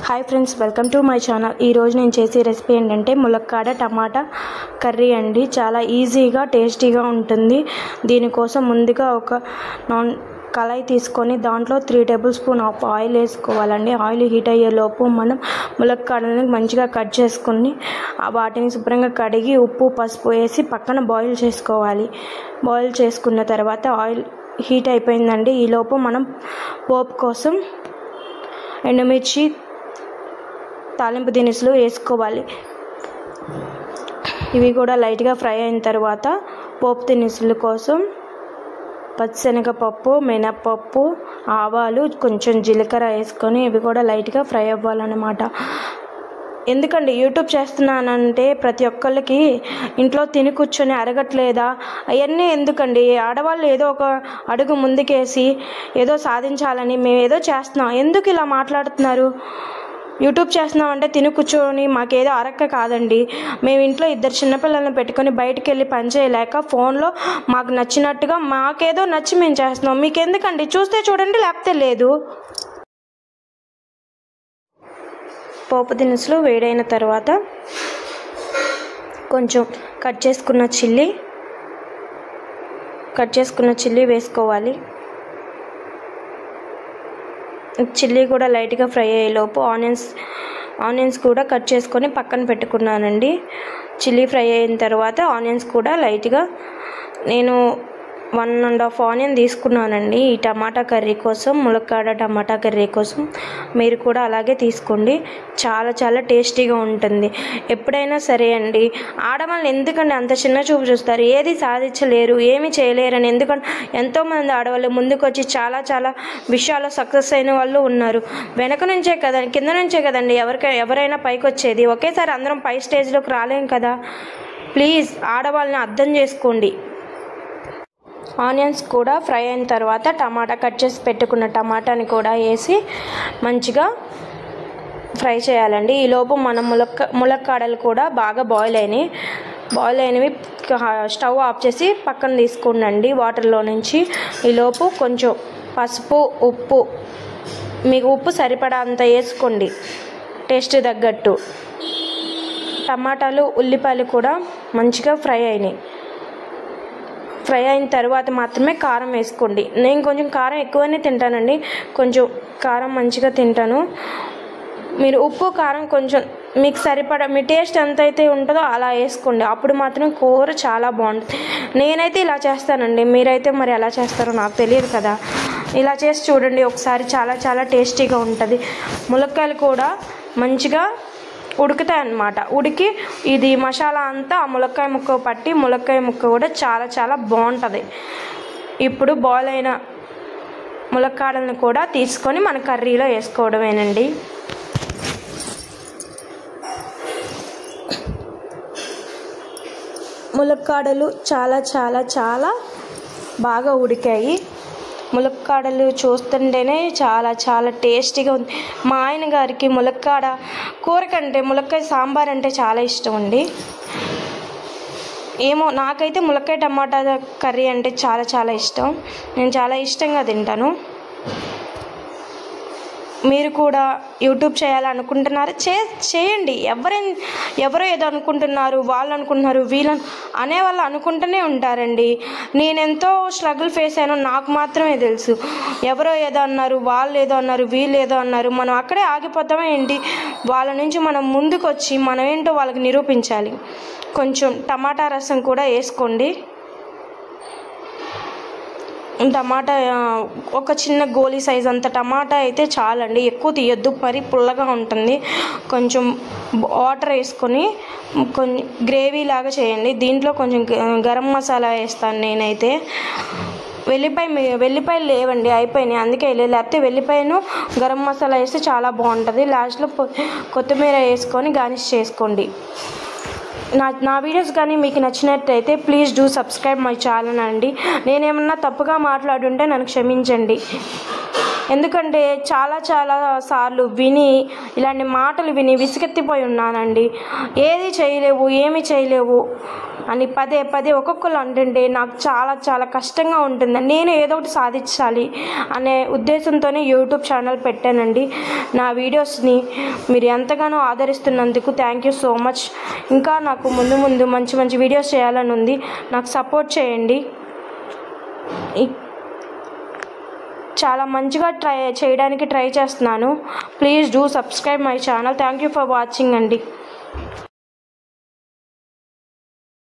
Hi friends, welcome to my channel. ఈరోజు నేను చేసే రెసిపీ ఏంటంటే ములక్కాడ టమాటా కర్రీ అండి. చాలా ఈజీగా టేస్టీగా ఉంటుంది. దీనికోసం ముందుగా ఒక కళాయి తీసుకొని దాంట్లో 3 టేబుల్ స్పూన్ ఆఫ్ ఆయిల్ వేసుకోవాలండి. ఆయిల్ హీట్ అయ్యేలోపు మనం ములక్కాడలను మంచిగా కట్ చేసుకొని వాటిని శుభ్రంగా కడిగి ఉప్పు పసుపు వేసి పక్కన బాయిల్ చేసుకోవాలి. బాయిల్ చేసుకున్న తర్వాత ఆయిల్ హీట్ అయిపోయిందండి. ఈలోపు మనం పోపు కోసం ఎండుమిర్చి తాలింపు దినుసులు వేసుకోవాలి. ఇవి కూడా లైట్గా ఫ్రై అయిన తర్వాత పోపు దినుసుల కోసం పచ్చిశనగపప్పు, మినప్పప్పు, ఆవాలు, కొంచెం జీలకర్ర వేసుకొని ఇవి కూడా లైట్గా ఫ్రై అవ్వాలన్నమాట. ఎందుకండి యూట్యూబ్ చేస్తున్నానంటే ప్రతి ఒక్కళ్ళకి ఇంట్లో తిని కూర్చొని అరగట్లేదా, అవన్నీ ఎందుకండి? ఆడవాళ్ళు ఏదో ఒక అడుగు ముందుకేసి ఏదో సాధించాలని మేము ఏదో చేస్తున్నాం, ఎందుకు ఇలా మాట్లాడుతున్నారు? యూట్యూబ్ చేస్తున్నాం అంటే తిని కూర్చొని మాకేదో అరక్క కాదండి. మేము ఇంట్లో 2 చిన్నపిల్లలను పెట్టుకొని బయటికి వెళ్ళి పని చేయలేక ఫోన్లో మాకు నచ్చినట్టుగా మాకేదో నచ్చి మేము చేస్తున్నాం. మీకు ఎందుకండి? చూస్తే చూడండి, లేకపోతే లేదు. పోపు దినుసులు వేడైన తర్వాత కొంచెం కట్ చేసుకున్న చిల్లీ వేసుకోవాలి. చిల్లీ కూడా లైట్గా ఫ్రై అయ్యేలోపు ఆనియన్స్ కూడా కట్ చేసుకొని పక్కన పెట్టుకున్నానండి. చిల్లీ ఫ్రై అయిన తర్వాత ఆనియన్స్ కూడా లైట్గా నేను 1.5 ఆనియన్ తీసుకున్నానండి. ఈ టమాటా కర్రీ కోసం, ములక్కాడ టమాటా కర్రీ కోసం మీరు కూడా అలాగే తీసుకోండి. చాలా చాలా టేస్టీగా ఉంటుంది. ఎప్పుడైనా సరే అండి, ఆడవాళ్ళని ఎందుకంటే అంత చిన్న చూపు చూస్తారు, ఏది సాధించలేరు, ఏమి చేయలేరని. ఎందుకంటే ఎంతోమంది ఆడవాళ్ళు ముందుకు వచ్చి చాలా చాలా విషయాల్లో సక్సెస్ అయిన వాళ్ళు ఉన్నారు. వెనక నుంచే కదండి, కింద నుంచే కదండి ఎవరైనా పైకి వచ్చేది. ఒకేసారి అందరం పై స్టేజ్లోకి రాలేం కదా. ప్లీజ్ ఆడవాళ్ళని అర్థం చేసుకోండి. ఆనియన్స్ కూడా ఫ్రై అయిన తర్వాత కట్ చేసి పెట్టుకున్న టమాటాని కూడా వేసి మంచిగా ఫ్రై చేయాలండి. ఈలోపు మనం ములక్కాడలు కూడా బాగా బాయిల్ అయినవి స్టవ్ ఆఫ్ చేసి పక్కన తీసుకునండి వాటర్లో నుంచి. ఈలోపు కొంచెం పసుపు, ఉప్పు, మీకు ఉప్పు సరిపడా అంత వేసుకోండి టేస్ట్ తగ్గట్టు. టమాటాలు, ఉల్లిపాయలు కూడా మంచిగా ఫ్రై అయిన తర్వాత మాత్రమే కారం వేసుకోండి. నేను కొంచెం కారం ఎక్కువనే తింటానండి, కొంచెం కారం మంచిగా తింటాను. మీరు ఉప్పు కారం కొంచెం మీకు సరిపడా మీ టేస్ట్ ఎంత అయితే ఉంటుందో అలా వేసుకోండి. అప్పుడు మాత్రం కూర చాలా బాగుంటుంది. నేనైతే ఇలా చేస్తానండి, మీరైతే మరి ఎలా చేస్తారో నాకు తెలియదు కదా. ఇలా చేసి చూడండి ఒకసారి, చాలా చాలా టేస్టీగా ఉంటుంది. ములక్కాయలు కూడా మంచిగా ఉడుకుతాయి అన్నమాట. ఉడికి ఇది మసాలా అంతా ఆ ములక్కాయ ముక్క పట్టి ములక్కాయ ముక్క కూడా చాలా చాలా బాగుంటుంది. ఇప్పుడు బాయిల్ అయిన ములక్కాడలను కూడా తీసుకొని మన కర్రీలో వేసుకోవడమేనండి. ములక్కాడలు చాలా చాలా చాలా బాగా ఉడికాయి. ములక్కాడలు చూస్తుంటేనే చాలా చాలా టేస్టీగా ఉంది. మా ఆయన గారికి ములక్కాడ కూర కంటే ములక్కాయ సాంబార్ అంటే చాలా ఇష్టం అండి. ఏమో నాకైతే ములక్కాయ టమాటా కర్రీ అంటే చాలా చాలా ఇష్టం. నేను చాలా ఇష్టంగా తింటాను. మీరు కూడా యూట్యూబ్ చేయాలనుకుంటున్నారా? చేయండి. ఎవరో ఏదో అనుకుంటున్నారు, వాళ్ళు అనుకుంటున్నారు, వీళ్ళని అనేవాళ్ళు అనుకుంటూనే ఉంటారండి. నేనెంతో స్ట్రగుల్ ఫేస్ అయ్యానో నాకు మాత్రమే తెలుసు. ఎవరో ఏదో అన్నారు, వాళ్ళు ఏదో అన్నారు, వీళ్ళు ఏదో అన్నారు, మనం అక్కడే ఆగిపోతామే ఏంటి? వాళ్ళ నుంచి మనం ముందుకు వచ్చి మనం ఏంటో వాళ్ళకి నిరూపించాలి. కొంచెం టమాటా రసం కూడా వేసుకోండి. టమాటా ఒక చిన్న గోలీ సైజ్ అంత టమాటా అయితే చాలండి, ఎక్కువ తీయొద్దు, పుల్లగా ఉంటుంది. కొంచెం వాటర్ వేసుకొని కొంచెం గ్రేవీ లాగా చేయండి. దీంట్లో కొంచెం గరం మసాలా వేస్తాను నేనైతే. వెల్లిపాయలు లేవండి, అయిపోయినాయి, అందుకే లేకపోతే వెల్లిపాయను గరం మసాలా వేస్తే చాలా బాగుంటుంది. లాస్ట్లో కొత్తిమీర వేసుకొని గార్నిష్ చేసుకోండి. నా వీడియోస్ కానీ మీకు నచ్చినట్టయితే please do subscribe my channel అండి. నేనేమన్నా తప్పుగా మాట్లాడుంటే నన్ను క్షమించండి. ఎందుకంటే చాలా సార్లు విని ఇలాంటి మాటలు విని విసుగెత్తిపోయి ఉన్నానండి. ఏది చేయలేవు, ఏమి చేయలేవు అని పదే ఒక్కొక్కరు అంటుంటే నాకు చాలా కష్టంగా ఉంటుందండి. నేను ఏదో ఒకటి సాధించాలి అనే ఉద్దేశంతోనే యూట్యూబ్ ఛానల్ పెట్టానండి. నా వీడియోస్ని మీరు ఎంతగానో ఆదరిస్తున్నందుకు థ్యాంక్ యూ సో మచ్. ఇంకా నాకు ముందు మంచి వీడియోస్ చేయాలని ఉంది. నాకు సపోర్ట్ చేయండి. చాలా మంచిగా చేయడానికి ట్రై చేస్తున్నాను. Please do subscribe my channel. Thank you for watching అండి.